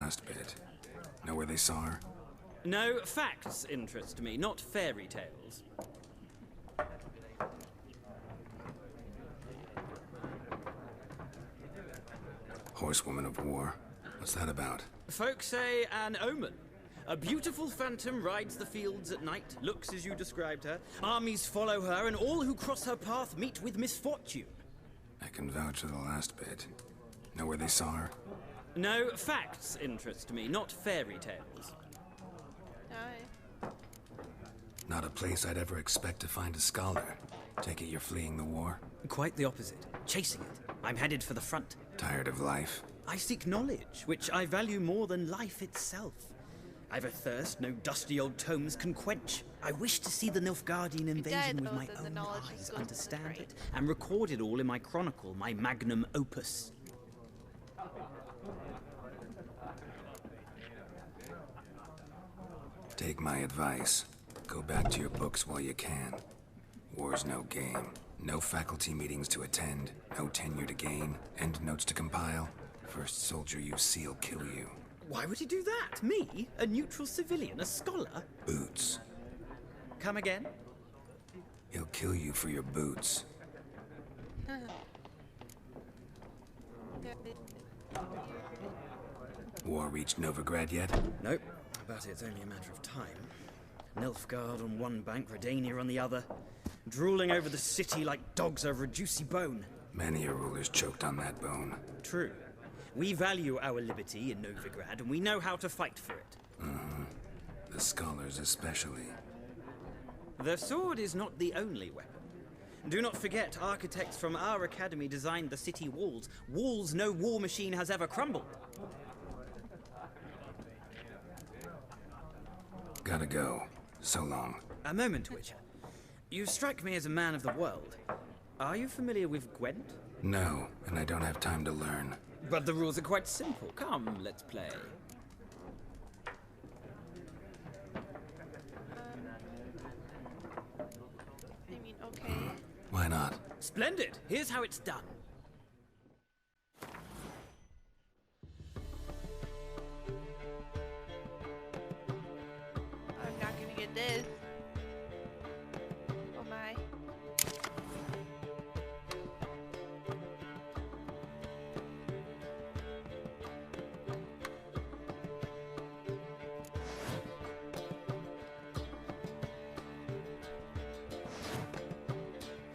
last bit. Know where they saw her? No, facts interest me, not fairy tales. Horsewoman of War. What's that about? Folk say an omen. A beautiful phantom rides the fields at night, looks as you described her. Armies follow her, and all who cross her path meet with misfortune. I can vouch for the last bit. Know where they saw her? No, facts interest me, not fairy tales. Aye. Not a place I'd ever expect to find a scholar. Take it you're fleeing the war? Quite the opposite. Chasing it. I'm headed for the front. Tired of life? I seek knowledge, which I value more than life itself. I've a thirst no dusty old tomes can quench. I wish to see the Nilfgaardian invasion with my own eyes, understand it, and record it all in my chronicle, my magnum opus. Take my advice. Go back to your books while you can. War's no game. No faculty meetings to attend, no tenure to gain, endnotes to compile. First soldier you see'll kill you. Why would he do that? Me? A neutral civilian? A scholar? Boots. Come again? He'll kill you for your boots. War reached Novigrad yet? Nope, but it's only a matter of time. Nilfgaard on one bank, Redania on the other. Drooling over the city like dogs over a juicy bone. Many a ruler's choked on that bone. True. We value our liberty in Novigrad, and we know how to fight for it. The scholars especially. The sword is not the only weapon. Do not forget, architects from our academy designed the city walls. Walls no war machine has ever crumbled. Gotta go. So long. A moment, Witcher. You strike me as a man of the world. Are you familiar with Gwent? No, and I don't have time to learn. But the rules are quite simple. Come, let's play. I mean, okay. Why not? Splendid! Here's how it's done. I'm not gonna get this. Oh my.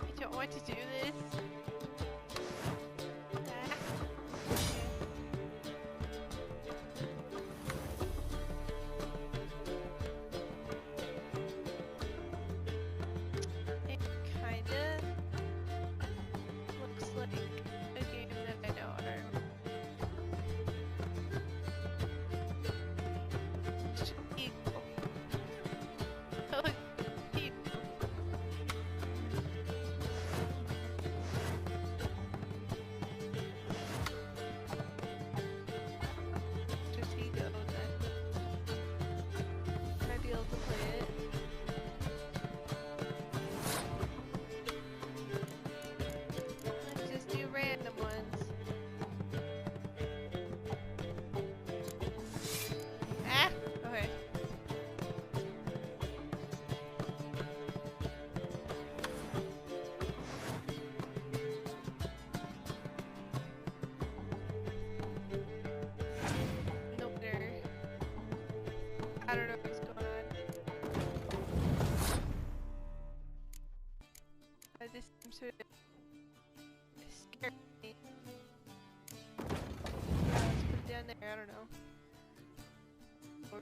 I don't want to do this. Ah. It kinda looks like a game that I know how to should be equal. Oh, equal. Just ego then. Might be able to play it. Let's just do random ones. Ah! Okay. No wonder. I don't know what's going on. This seems to scare me. Let's put it down there, I don't know. Or-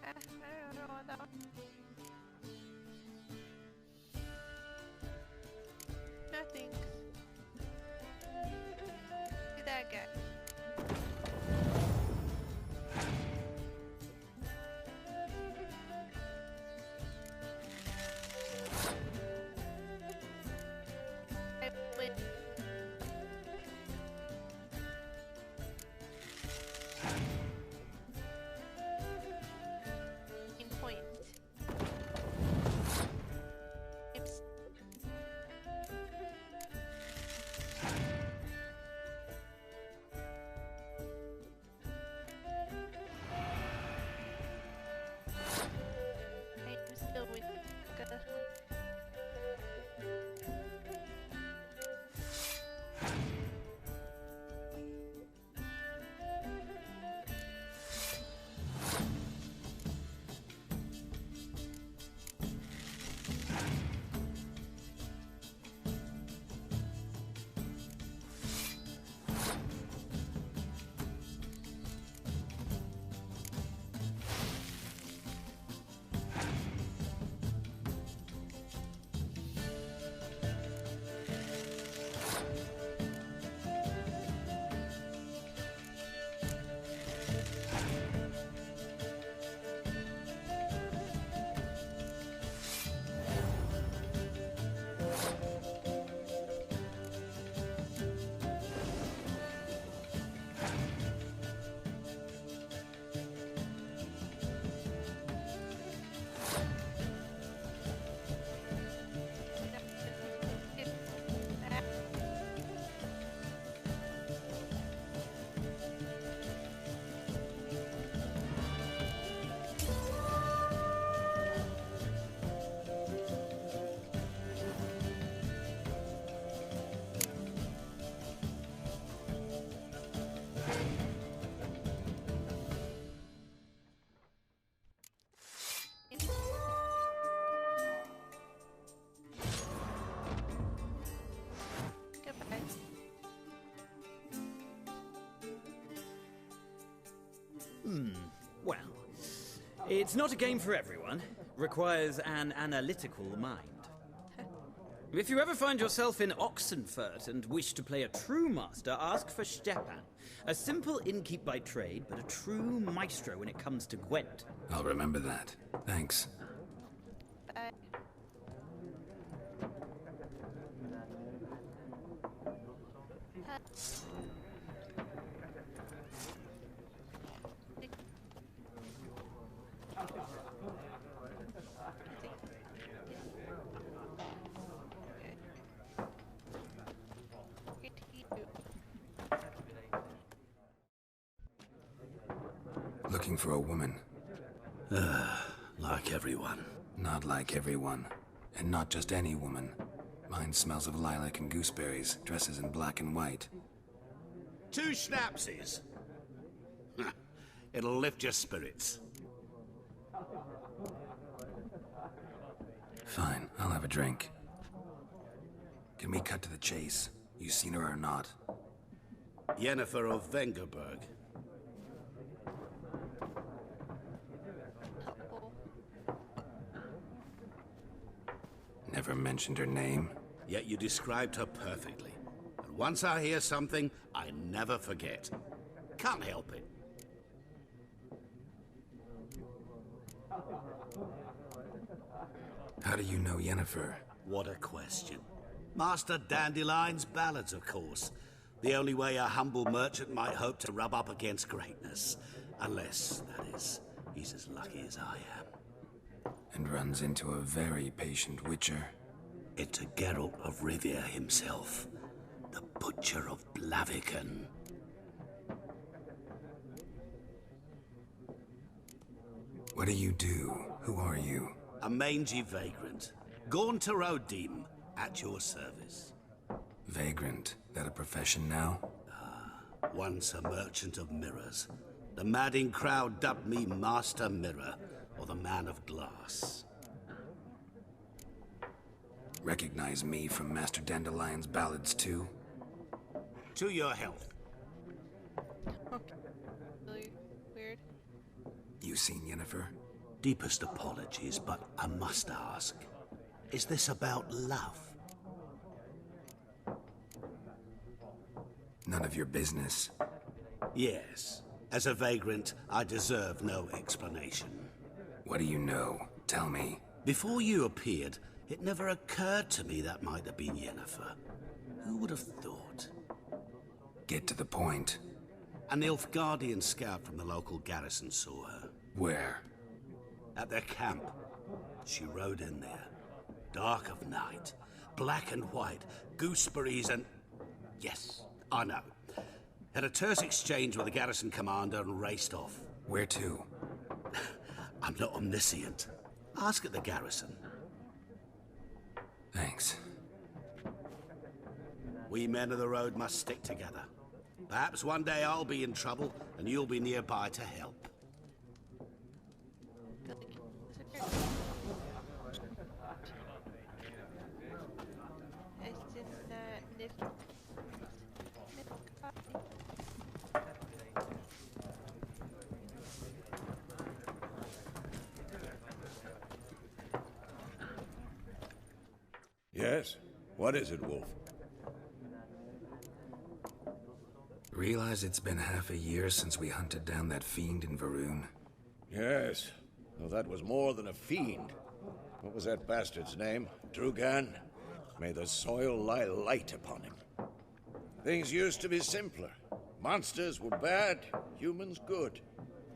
I don't know what that one. Nothing. Look at that guy. I win. Well, it's not a game for everyone. Requires an analytical mind. If you ever find yourself in Oxenfurt and wish to play a true master, ask for Stepan. A simple innkeep by trade, but a true maestro when it comes to Gwent. I'll remember that. Thanks. Looking for a woman. Like everyone. Not like everyone. And not just any woman. Mine smells of lilac and gooseberries, dresses in black and white. 2 schnapsies. It'll lift your spirits. Fine, I'll have a drink. Can we cut to the chase? You seen her or not? Yennefer of Vengerberg. Never mentioned her name. Yet you described her perfectly. And once I hear something, I never forget. Can't help it. How do you know Yennefer? What a question. Master Dandelion's ballads, of course. The only way a humble merchant might hope to rub up against greatness. Unless, that is, he's as lucky as I am. And runs into a very patient witcher. It's a Geralt of Rivia himself. The Butcher of Blaviken. What do you do? Who are you? A mangy vagrant. Gone to Rodim, at your service. Vagrant. That a profession now? Once a merchant of mirrors. The madding crowd dubbed me Master Mirror, or the Man of Glass. Recognize me from Master Dandelion's ballads too? To your health. Okay. Really weird. You seen Yennefer? Deepest apologies, but I must ask. Is this about love? None of your business. Yes. As a vagrant, I deserve no explanation. What do you know? Tell me. Before you appeared, it never occurred to me that might have been Yennefer. Who would have thought? Get to the point. An Nilfgaardian scout from the local garrison saw her. Where? At their camp. She rode in there. Dark of night. Black and white. Gooseberries and... Yes, I know. Had a terse exchange with the garrison commander and raced off. Where to? I'm not omniscient. Ask at the garrison. Thanks. We men of the road must stick together. Perhaps one day I'll be in trouble, and you'll be nearby to help. Yes? What is it, Wolf? Realize it's been half a year since we hunted down that fiend in Varun? Yes. Well, that was more than a fiend. What was that bastard's name? Drugan? May the soil lie light upon him. Things used to be simpler. Monsters were bad, humans good.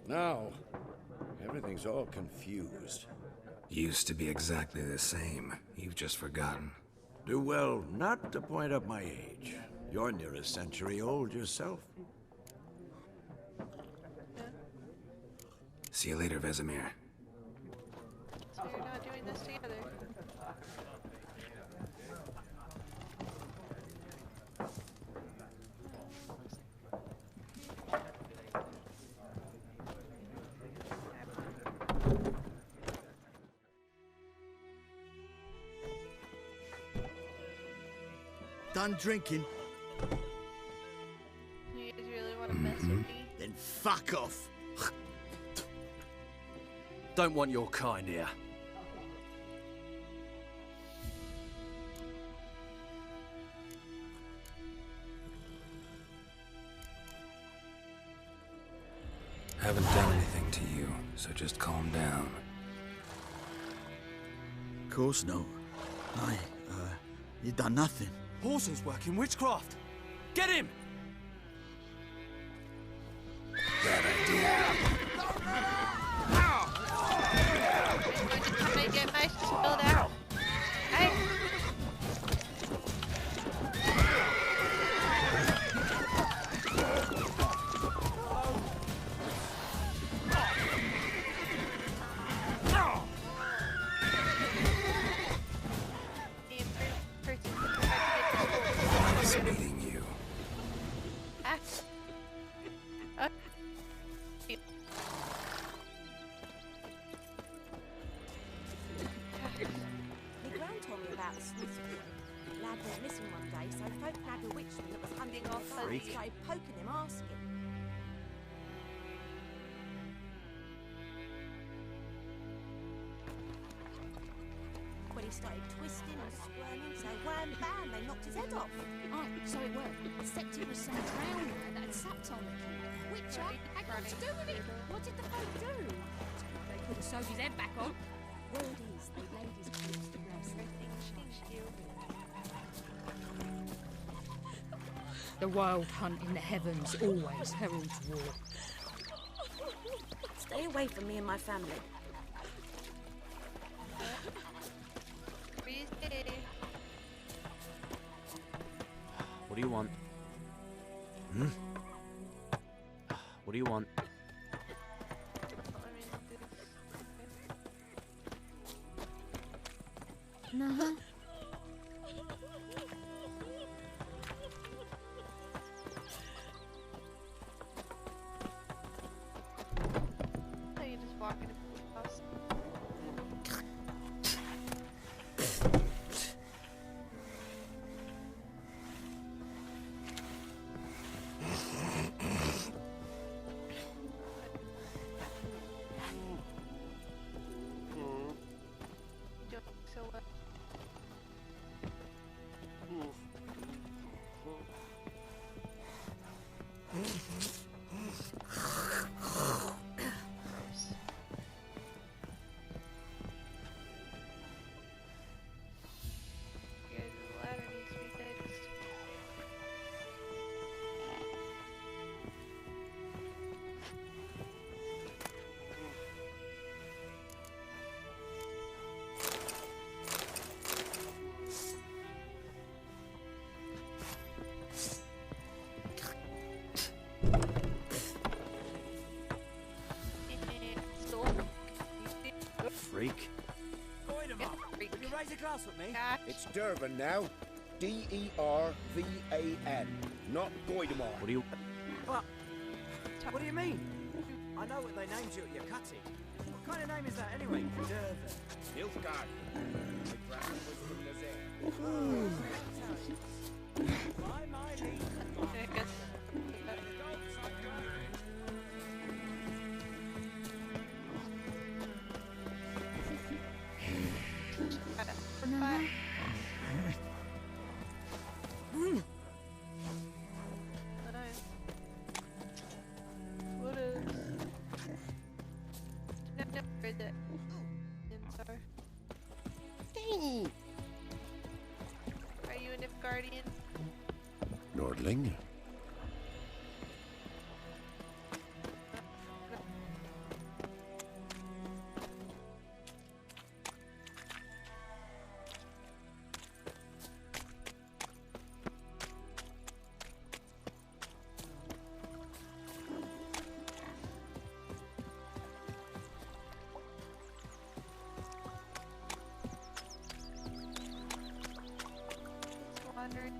Now, everything's all confused. Used to be exactly the same. You've just forgotten. Do well not to point up my age. You're near a century old yourself. See you later, Vesemir. So you're not doing this together. Done drinking? You guys really want to mess with me? Then fuck off. Don't want your kind here. Haven't done anything to you, so just calm down. Of course no. You done nothing. Horses work in witchcraft. Get him! Bad idea. Can I get my spilled out? Hey! Nice meeting you. My gran told me about a Swiss boy. Lad went missing one day, so folk nabbed a witchman that was hunting off folk and started poking him, asking. When he started twisting and squirming, so wham bam, they knocked his head off. Oh, so it worked. Except it was some drowned man that had supped on the kid. Witcher had got to do with it. What did the folk do? They could have sewed his head back on. Word is, they laid his corpse to rest. The wild hunt in the heavens always heralds war. Stay away from me and my family. What do you want? What do you want? Uh-huh. So you just walk into the house. So what? Yeah, the ladder needs to be fixed. Freak. Freak. Will you raise a glass with me? Gosh. It's Dervan now. D-E-R-V-A-N, not Goidemar. What do you... What do you mean? I know what they named you at your cutting. What kind of name is that anyway? Dervan. Nilfgaard. My grand was from Nazare. My liege. I guess. What is? I've never heard that. Sorry. Are you a Nilfgaardian? Nordling? Wandering.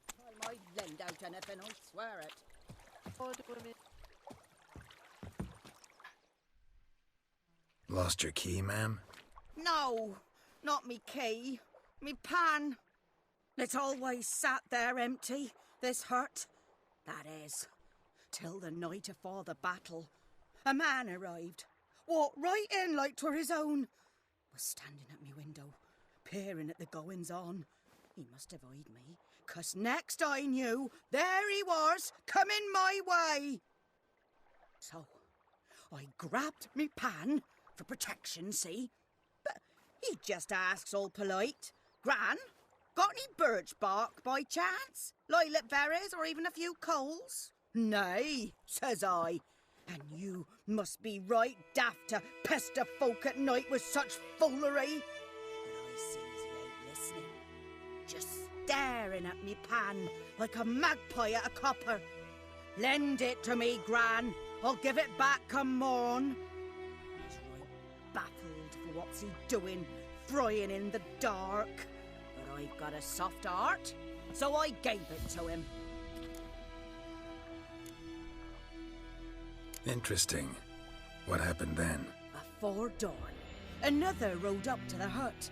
Time I lend out anything, I swear it. Old women. Lost your key, ma'am? No, not me key. Me pan. It's always sat there empty, this hut. That is, till the night afore the battle. A man arrived, walked right in like 'twere his own. Was standing at me window, peering at the goings-on. He must have eyed me, 'cause next I knew, there he was, coming my way. So, I grabbed me pan, for protection, see? But he just asks all polite, Gran, got any birch bark by chance? Lilac berries or even a few coals? Nay, says I. And you must be right daft to pester folk at night with such foolery. But I sees he ain't listening. Just staring at me pan like a magpie at a copper. Lend it to me, Gran. I'll give it back come morn. He's right baffled for what's he doing, frying in the dark. But I've got a soft heart, so I gave it to him. Interesting. What happened then? Before dawn, another rode up to the hut.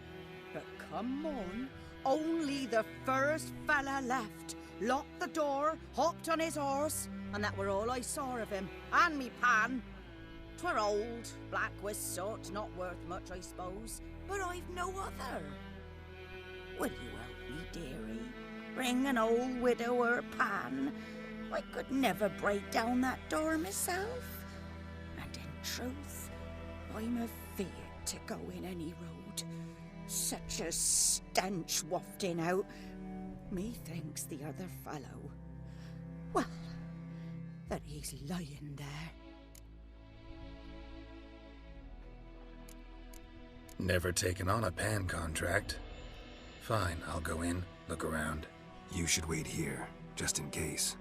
But come on, only the first fella left. Locked the door, hopped on his horse, and that were all I saw of him, and me pan. 'Twere old, black with soot, not worth much, I suppose, but I've no other. Will you help me, dearie? Bring an old widower pan. I could never break down that door myself. And in truth, I'm afeard to go in any road. Such a stench wafting out. Methinks the other fellow, well, that he's lying there. Never taken on a pan contract. Fine, I'll go in, look around. You should wait here, just in case.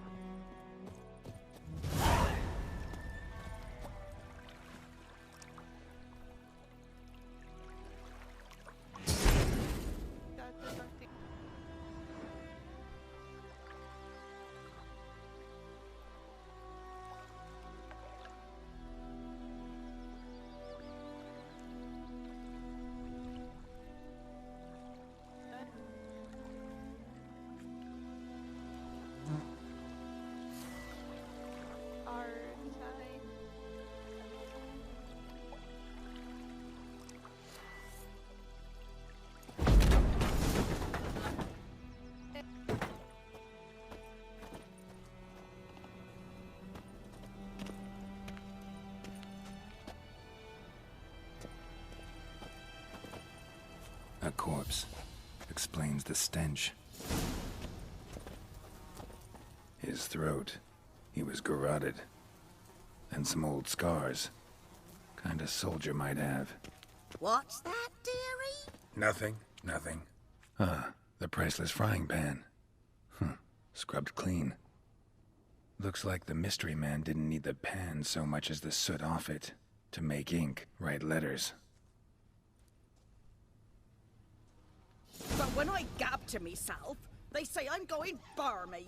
A corpse. Explains the stench. His throat. He was garroted. And some old scars. Kind of soldier might have. What's that, dearie? Nothing. Ah, the priceless frying pan. Scrubbed clean. Looks like the mystery man didn't need the pan so much as the soot off it. To make ink, write letters. But when I gab to myself, they say I'm going barmy.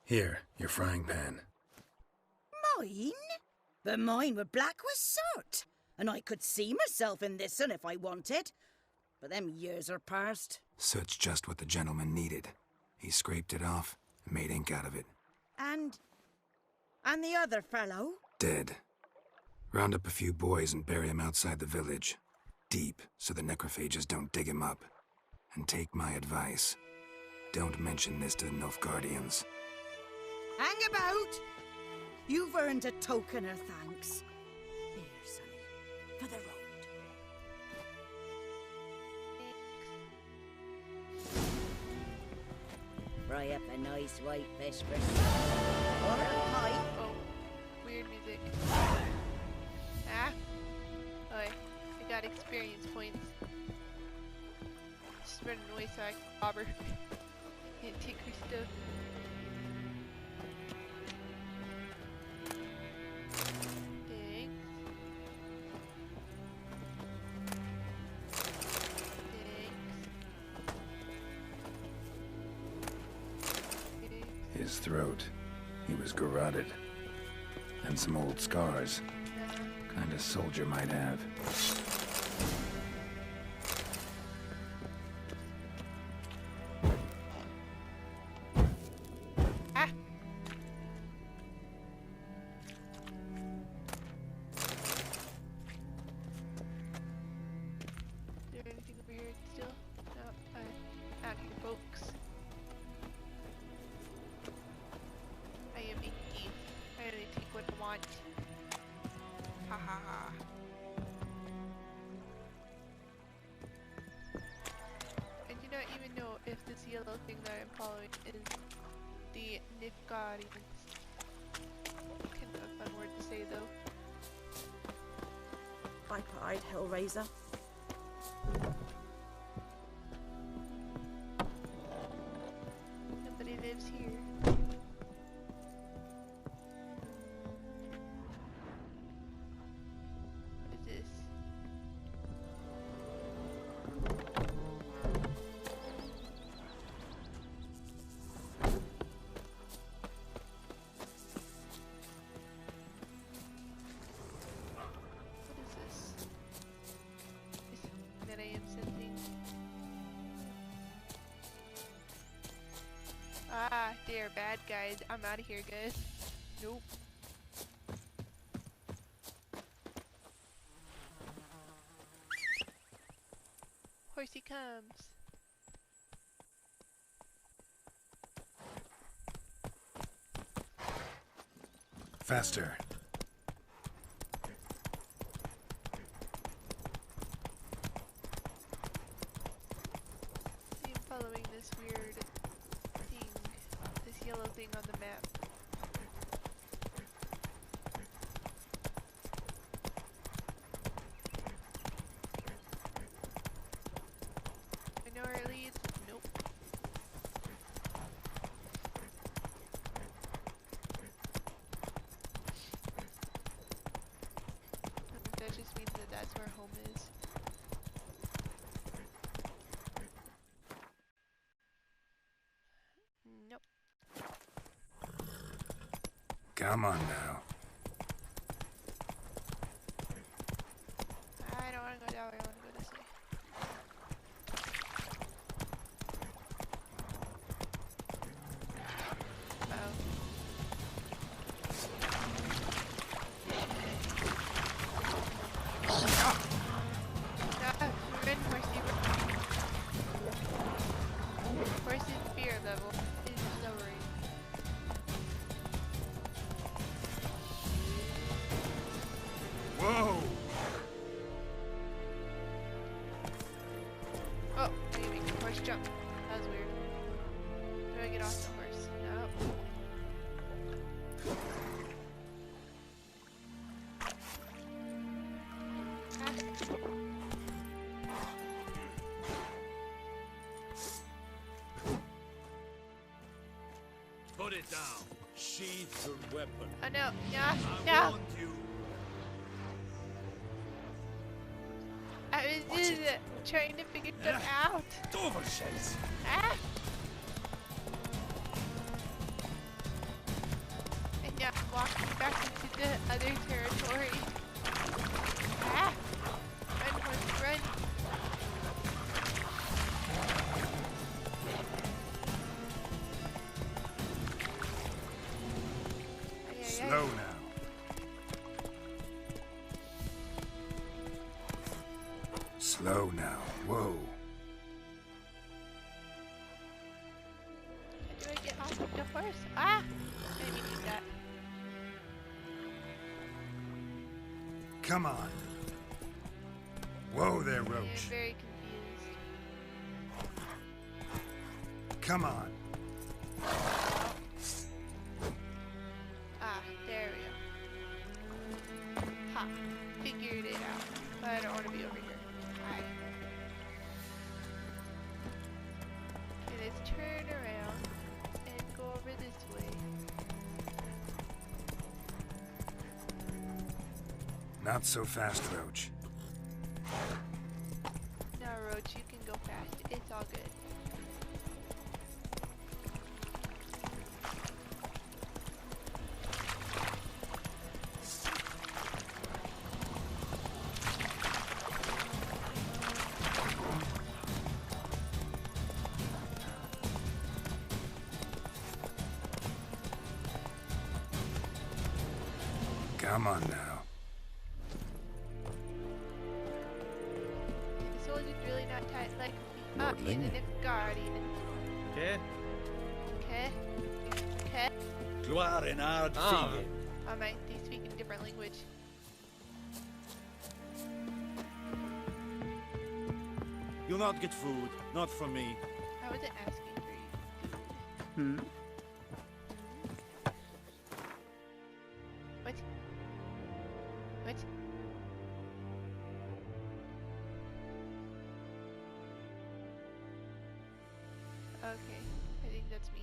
Here, your frying pan. Mine? But mine were black with soot, and I could see myself in this one if I wanted. But them years are past. Soot's just what the gentleman needed. He scraped it off and made ink out of it. And the other fellow? Dead. Round up a few boys and bury him outside the village. Deep, so the necrophages don't dig him up. And take my advice. Don't mention this to the Nilfgaardians. Hang about! You've earned a token of thanks. Here, sonny, for the road. fry up a nice white fish for or a pipe. Oh, weird music. Ah. Oh, I got experience points. Just run away so I can rob her. And take her stuff. Thanks. His throat. He was garroted. And some old scars. Kind of soldier might have. Ah! Is there anything over here still? No, out here, folks. I am a thief. I only take what I want. Ha ha ha. I do not even know if this yellow thing that I'm following is the Nifgardens. Kind of a fun word to say though. Viper-eyed Hellraiser. Nobody lives here. What is this? What is this? Is that I am sensing? Ah, they are bad guys. I'm out of here, guys. Nope. Horsey comes. Faster. I'm following this weird thing, this yellow thing on the map. I know where it leads. Nope. That just means that that's where home is. Nope. Come on now. I don't want to go that way. I want to go this way. Run, horsey, run. Horse's fear level is lowering. Whoa! Oh, I can make the horse jump. That was weird. How do I get off the horse? No. Put it down. Sheath your weapon. Oh no, no, I no. warned you. I was just trying to figure stuff out. Dovershells. Ah! And now I'm walking back into the other territory. Ah! Run, horse, run. Ay, ay, ay. Slow now. Slow now. Whoa. How do I get off of the horse? Ah! I didn't need that. Come on. Whoa there, I'm Roach. very confused. Come on. Ha! Figured it out. But I don't want to be over here. Hi. Okay, let's turn around and go over this way. Not so fast, Roach. No, Roach, you can go fast. It's all good. Come on now. The soldier's really not tight like me. Up in the Nifgardian. Okay. Okay. Okay. Gloire and hard figure. Oh my, they speak in a different language. You'll not get food, not from me. I wasn't asking for you. What? What? Okay, I think that's me.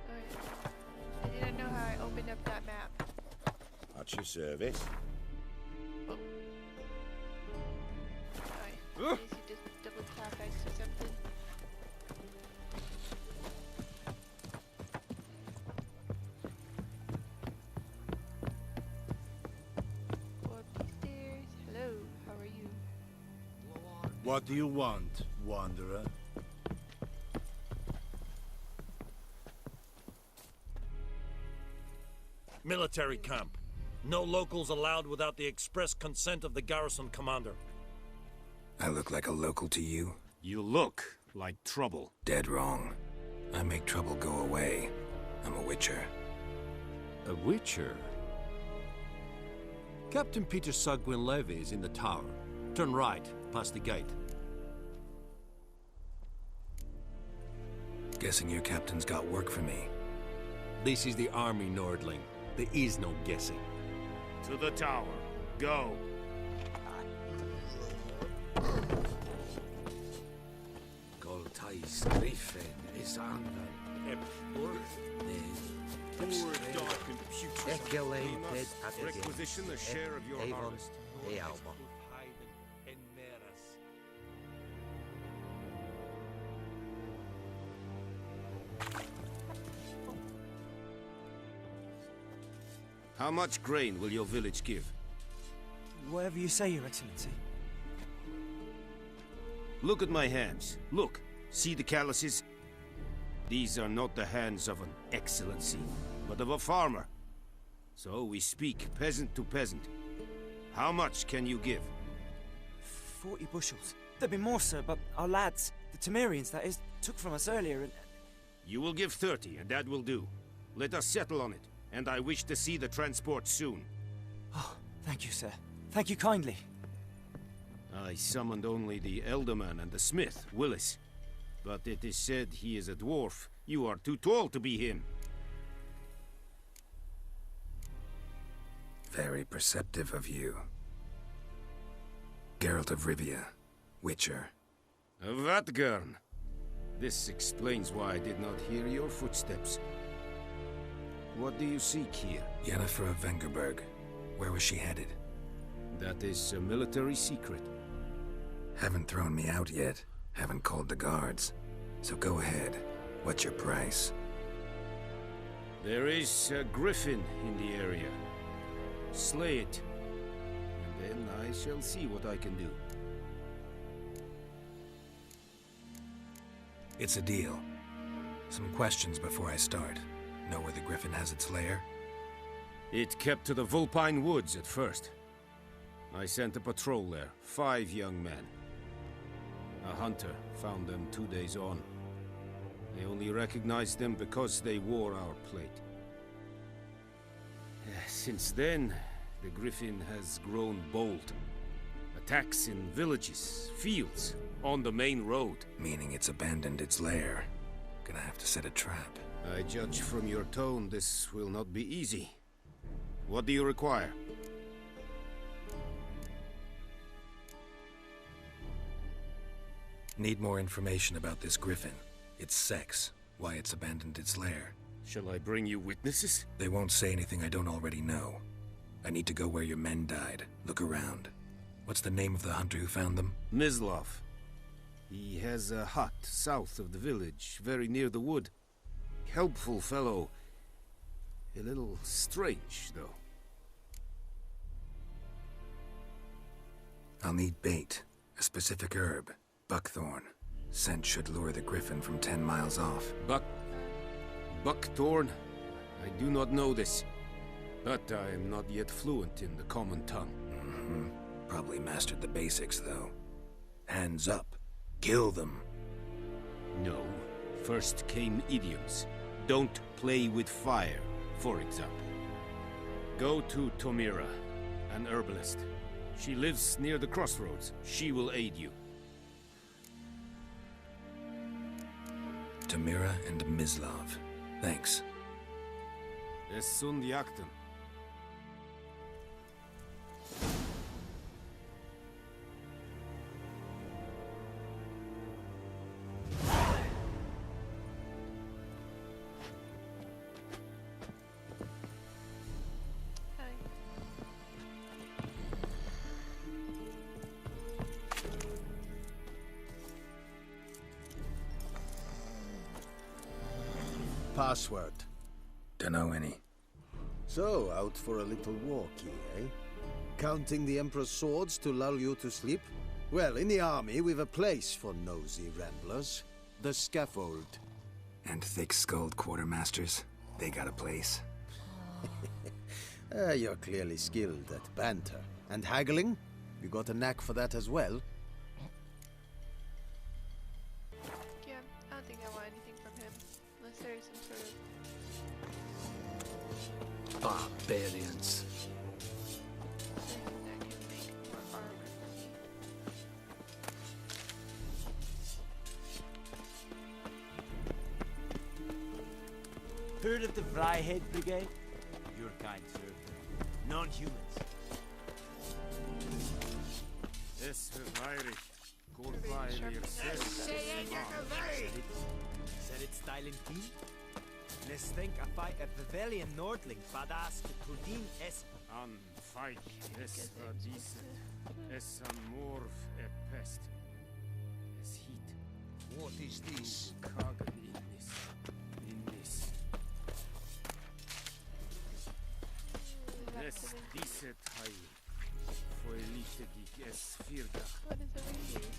Alright. I didn't know how I opened up that map. At your service. Oh. I guess you just double tap X or something. Go up the stairs. Hello, how are you? What do you want, wanderer? Military camp. No locals allowed without the express consent of the garrison commander. I look like a local to you? You look like trouble. Dead wrong. I make trouble go away. I'm a witcher. A witcher? Captain Peter Sugwin Levy is in the tower. Turn right, past the gate. Guessing your captain's got work for me. This is the army, Nordling. There is no guessing. To the tower. Go. Goltais Griffin is on the Dark and putrid. Eculated at Requisition the share of your harvest. How much grain will your village give? Whatever you say, Your Excellency. Look at my hands. Look. See the calluses? These are not the hands of an excellency, but of a farmer. So we speak peasant to peasant. How much can you give? 40 bushels. There'd be more, sir, but our lads, the Temerians, that is, took from us earlier and... You will give 30, and that will do. Let us settle on it, and I wish to see the transport soon. Oh, thank you, sir. Thank you kindly. I summoned only the Elderman and the smith, Willis. But it is said he is a dwarf. You are too tall to be him. Very perceptive of you. Geralt of Rivia, Witcher. Vatgern. This explains why I did not hear your footsteps. What do you seek here? Yennefer of Vengerberg. Where was she headed? That is a military secret. Haven't thrown me out yet. Haven't called the guards. So go ahead. What's your price? There is a griffin in the area. Slay it. And then I shall see what I can do. It's a deal. Some questions before I start. Know where the griffin has its lair? It kept to the Vulpine Woods at first. I sent a patrol there, 5 young men. A hunter found them 2 days on. I only recognized them because they wore our plate. Since then, the griffin has grown bold. Attacks in villages, fields, On the main road. Meaning it's abandoned its lair. Gonna have to set a trap. I judge from your tone this will not be easy. What do you require? Need more information about this griffin. Its sex, why it's abandoned its lair. Shall I bring you witnesses? They won't say anything I don't already know. I need to go where your men died. Look around. What's the name of the hunter who found them? Mislav. He has a hut south of the village, very near the wood. Helpful fellow. A little strange, though. I'll need bait. A specific herb. Buckthorn. Scent should lure the griffin from 10 miles off. Buckthorn? I do not know this. But I am not yet fluent in the common tongue. Probably mastered the basics, though. Hands up. Kill them. No. First came idioms. Don't play with fire, for example. Go to Tomira, an herbalist. She lives near the crossroads. She will aid you. Tomira and Mislav. Thanks. Es sunt jakten. Password. Dunno any. So, out for a little walkie, eh? Counting the Emperor's swords to lull you to sleep? Well, in the army, we've a place for nosy ramblers. The scaffold. And thick-skulled quartermasters. They got a place. You're clearly skilled at banter. And haggling? You got a knack for that as well? Yeah, I don't think I want anything from him. Unless there's some sort of... Barbarians. That can make more armor for me. Heard of the Vryhead Brigade? Your kind, sir. Non-humans. Es Heinrich. Goldweiler Said it styling team? Let's think a fight a Pavilion Nordling, badass Kudin es An feig, es war decent. Es an morv pest. Es heat. What is this? Kagen in this. Es diset hai. Foelite dich es virga. What is over here?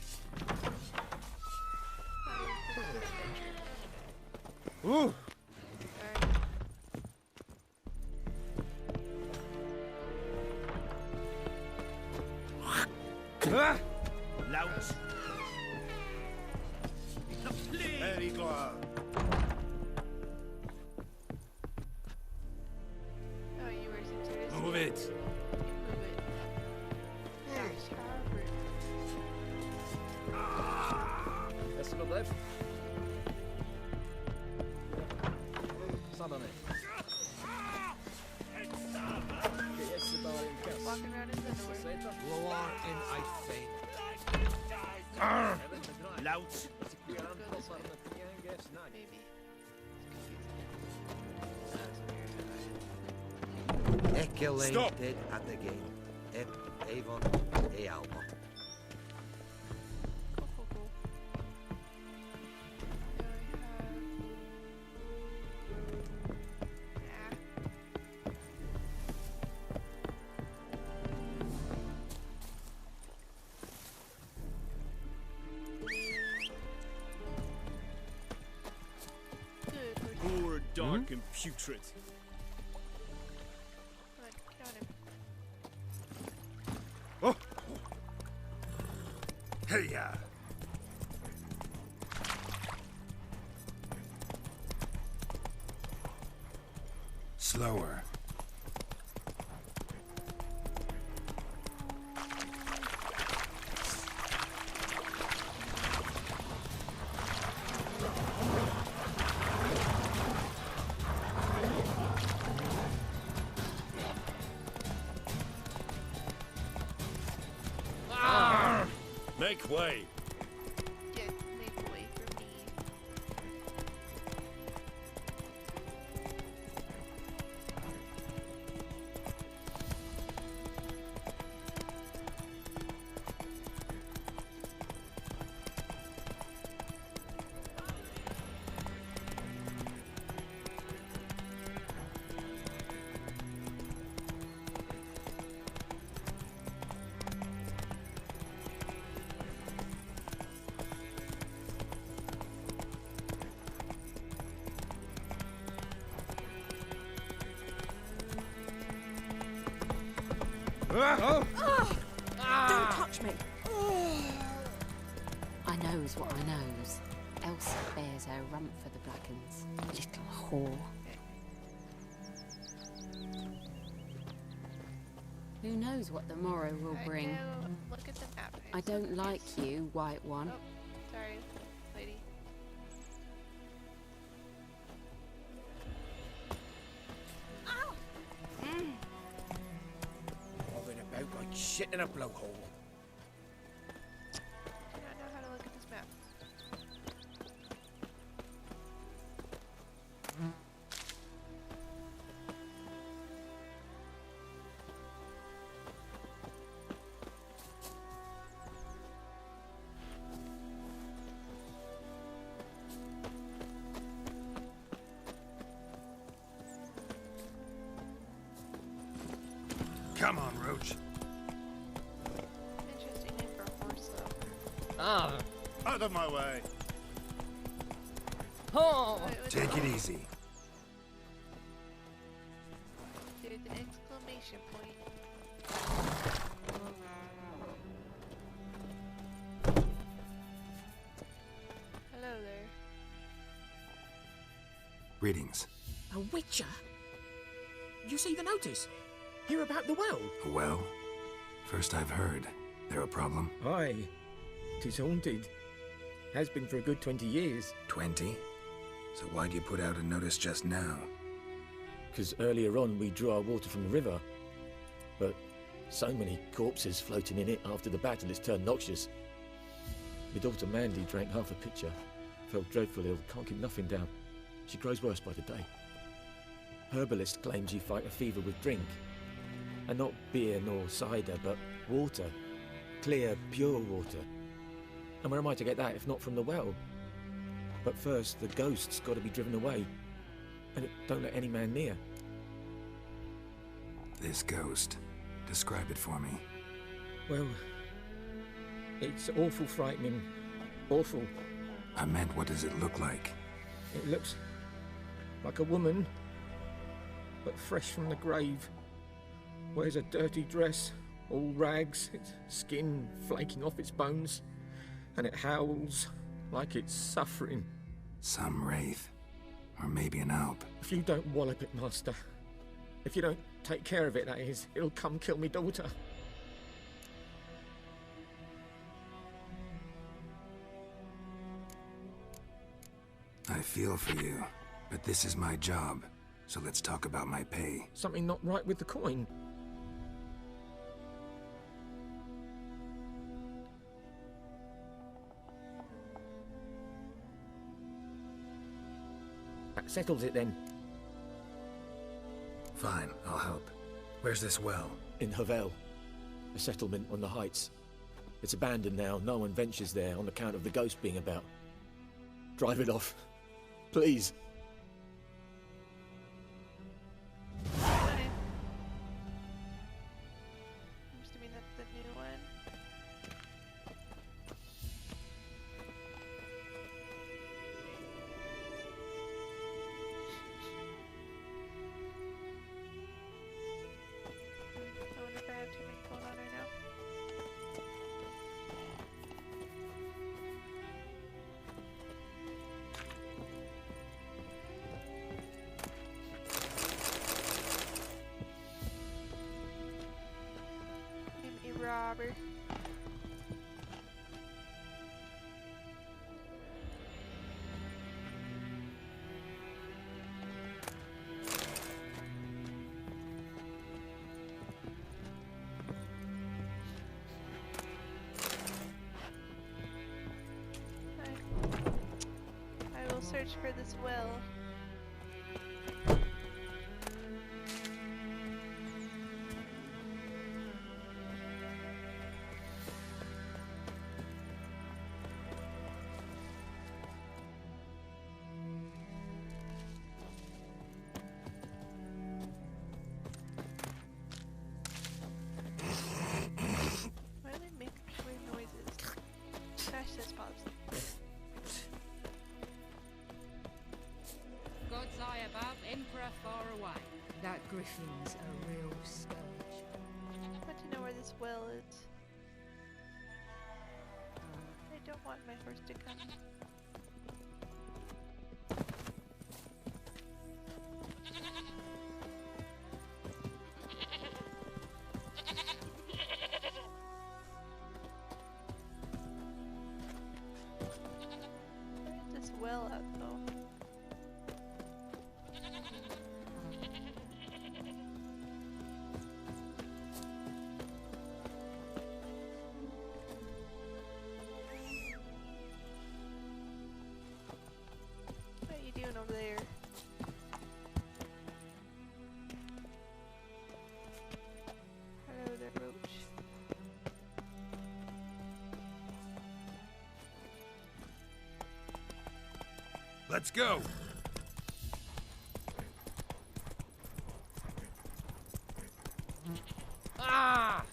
Ooh! Lounge. Very glad. Oh, you were serious. Move it. Move it. There's Harvard. S'il vous plaît. Sans donner. Walking around in the north. Lower in I faint. Lounge. Maybe. Eculated at the game. Avon e Alba. Cool. Poor, dark, and putrid. Count him. Oh! Hey-ya! Slower. Make way! Yeah, make way for me. Don't touch me. I knows what I knows. Elsa bears her rump for the Blackens. Little whore. Who knows what the morrow will bring? Now, look at the map. I don't like you, White One. Oh, sorry, lady. Moving about like shit in a blowhole. I don't know how to look at this map. Come on, Roach. Interesting name for a horse, though. Ah! Out of my way! Oh! Take it easy. There's an exclamation point. Hello there. Greetings. A witcher? You see the notice? Hear about the well? Well, first I've heard. There a problem? Aye. 'Tis haunted. Has been for a good 20 years. 20? So why'd you put out a notice just now? 'Cause earlier on we drew our water from the river. But so many corpses floating in it after the battle it's turned noxious. My daughter Mandy drank half a pitcher. Felt dreadful ill, can't keep nothing down. She grows worse by the day. Herbalist claims you fight a fever with drink. And not beer nor cider, but water. Clear, pure water. And where am I to get that if not from the well? But first, the ghost's got to be driven away. And it don't let any man near. This ghost. Describe it for me. Well, it's awful frightening. Awful. I meant, what does it look like? It looks like a woman, but fresh from the grave. Wears a dirty dress, all rags, its skin flaking off its bones, and it howls like it's suffering. Some wraith. Or maybe an alp. If you don't wallop it, Master, if you don't take care of it, that is, it'll come kill me daughter. I feel for you, but this is my job, so let's talk about my pay. Something not right with the coin. That settles it then. Fine, I'll help. Where's this well? In Havel, a settlement on the heights. It's abandoned now, no one ventures there on account of the ghost being about. Drive it off, please. I'm assuming that's the new one. I wonder if I have too many going on right now. I'm a robber. this well. Why do they make weird noises? Gosh, this pops. God's eye above, Emperor far away. That griffin's a real scourge. I want to know where this well is. I don't want my horse to come. Where's this well at though? What are you doing over there? Hello there, roach. Let's go! Ah!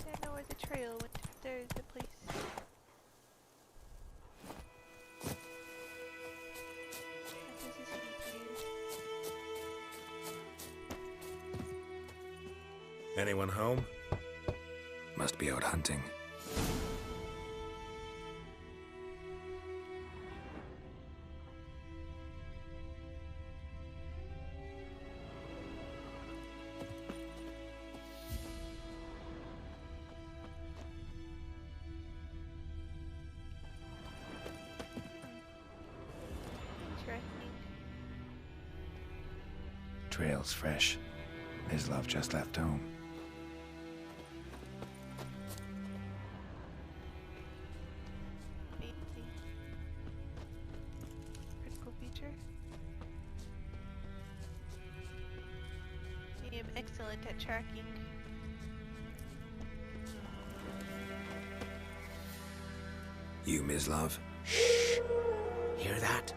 I know where the trail went. There's the place. This is confused. Anyone home? Must be out hunting. Interesting. Trail's fresh. His love just left home. Amazing. Critical feature. I am excellent at tracking. You, Mislav? Hear that?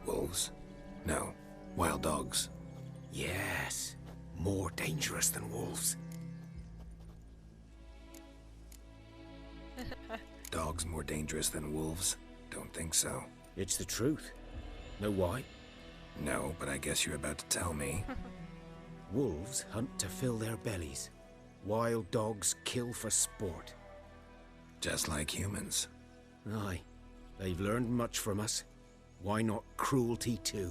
Wolves? No. Wild dogs. Yes. More dangerous than wolves. Dogs more dangerous than wolves? Don't think so. It's the truth. Know why? No, but I guess you're about to tell me. Wolves hunt to fill their bellies. Wild dogs kill for sport. Just like humans. Aye. They've learned much from us. Why not cruelty too?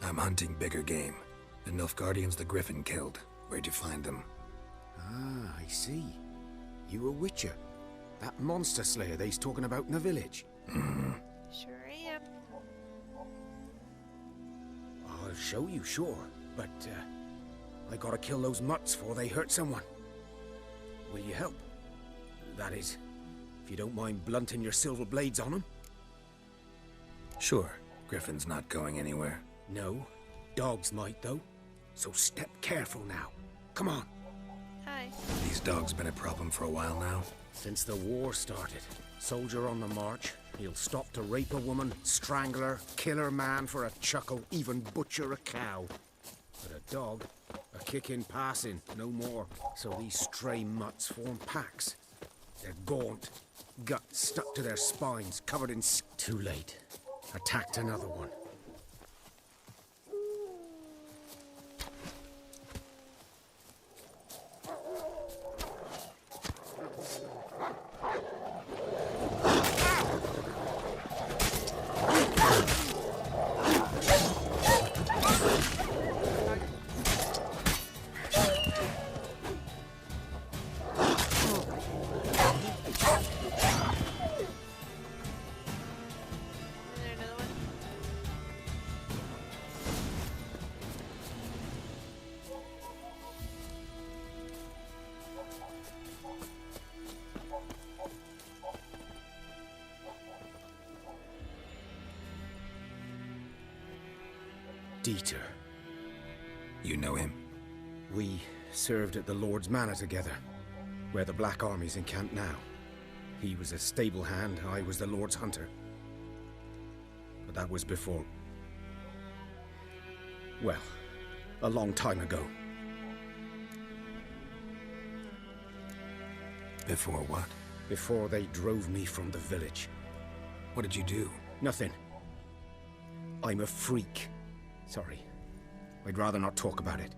I'm hunting bigger game. The Nilfgaardians the Griffin killed. Where'd you find them? Ah, I see. You a witcher. That monster slayer they's talking about in the village. Sure am. I'll show you, sure. But, I gotta kill those mutts before they hurt someone. Will you help? That is, if you don't mind blunting your silver blades on them. Sure. Griffin's not going anywhere. No. Dogs might, though. So step careful now. Come on. Hi. These dogs been a problem for a while now? Since the war started. Soldier on the march. He'll stop to rape a woman, strangle her, kill her man for a chuckle, even butcher a cow. But a dog, a kick in passing, no more. So these stray mutts form packs. They're gaunt, guts stuck to their spines, covered in Too late. Attacked another one. Dieter. You know him? We served at the Lord's Manor together, where the Black Army's encamped now. He was a stable hand, I was the Lord's hunter. But that was before... well, a long time ago. Before what? Before they drove me from the village. What did you do? Nothing. I'm a freak. Sorry. I'd rather not talk about it.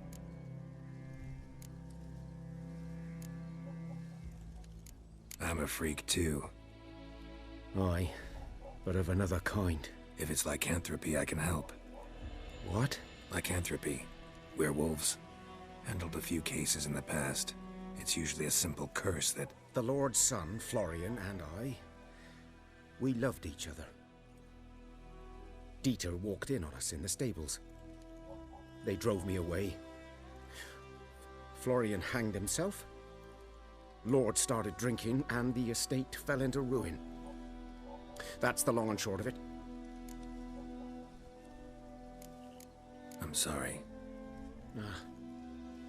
I'm a freak too. Aye, but of another kind. If it's lycanthropy, I can help. What? Lycanthropy. Werewolves. Handled a few cases in the past. It's usually a simple curse that... The Lord's son, Florian, and I... we loved each other. Dieter walked in on us in the stables. They drove me away. Florian hanged himself. Lord started drinking, and the estate fell into ruin. That's the long and short of it. I'm sorry.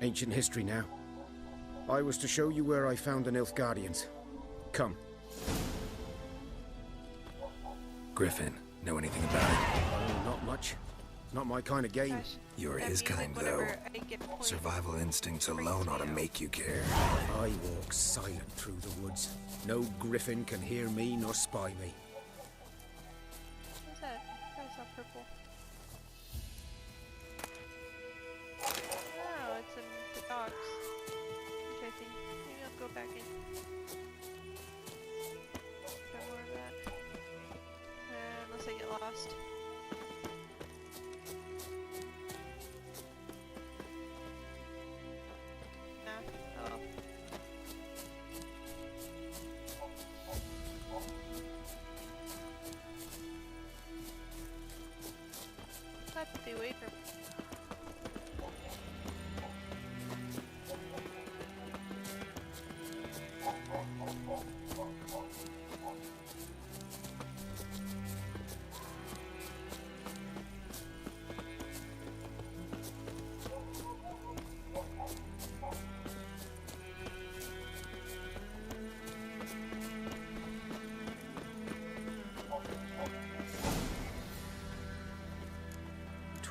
Ancient history now. I was to show you where I found the Nilfgaardians. Come. Griffin, know anything about it? Oh, not much. Not my kind of game. You're his kind, though. Survival instincts alone ought to make you care. I walk silent through the woods. No griffin can hear me nor spy me. What's that? I saw purple. Oh, it's in the dogs. Interesting. Maybe I'll go back in. Got more of that. Unless I get lost. Stay away from.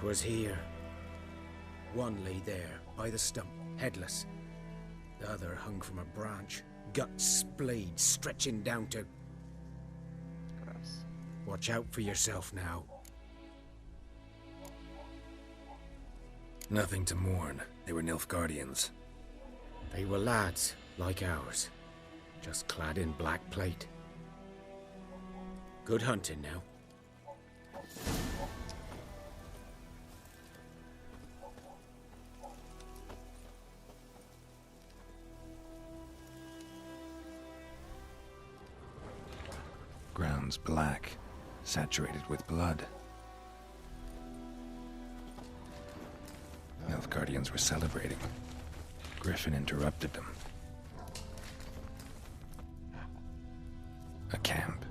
Was here. One lay there, by the stump, headless. The other hung from a branch, guts splayed, stretching down to... Gross. Watch out for yourself now. Nothing to mourn. They were Nilfgaardians. They were lads, like ours. Just clad in black plate. Good hunting now. Ground's black, saturated with blood. Nilfgaardians were celebrating. Griffin interrupted them. A camp.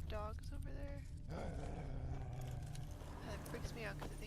Dogs over there. That freaks me out because